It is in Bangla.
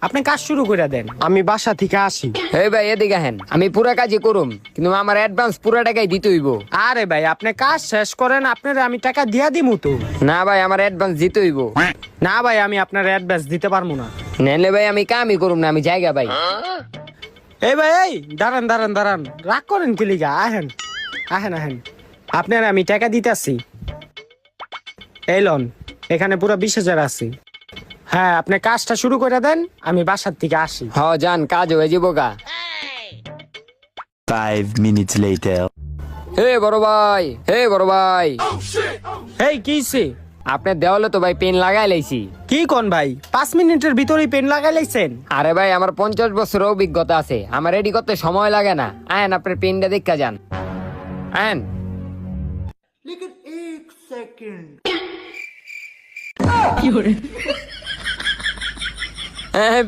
আপনি কাজ শুরু করে দেন, আমি বাসা থেকে আসি। এই ভাই এদিকে হেন, আমি পুরা কাজই করুম, কিন্তু আমার অ্যাডভান্স পুরা টাকাই দিতে হইব। আরে ভাই আপনি কাজ শেষ করেন, আপনার আমি টাকা দিয়া দিমু তো। না ভাই আমার অ্যাডভান্স দিতে হইব। না ভাই আমি আপনার অ্যাডভান্স দিতে পারবো না। নেলে ভাই আমি কামই করুম না, আমি জায়গা ভাই। এই ভাই এই দাঁড়ান দাঁড়ান দাঁড়ান, রাগ করেন কি লিগা? আহেন আহেন আহেন, আপনার আমি টাকা দিতেছি। এই লন, এখানে পুরো 20,000 আছে। হ্যাঁ আপনি কাজটা শুরু করে দেন, আমি বাসার থেকে আসি। হ যান, কাজ হয়ে যাবো গা। 5 minutes later. হে বড় ভাই, হে বড় ভাই, এই কিছে? আপনার দেওয়ালে তো ভাই পেন লাগাই লাইছি। কি কোন ভাই, 5 মিনিটের ভিতরেই পেন লাগাই লাইছেন? আরে ভাই আমার 50 বছর অভিজ্ঞতা আছে, আমার রেডি করতে সময় লাগে না। আয়েন আপনার পেনটা দেখা যান, আয়েন। হ্যাঁ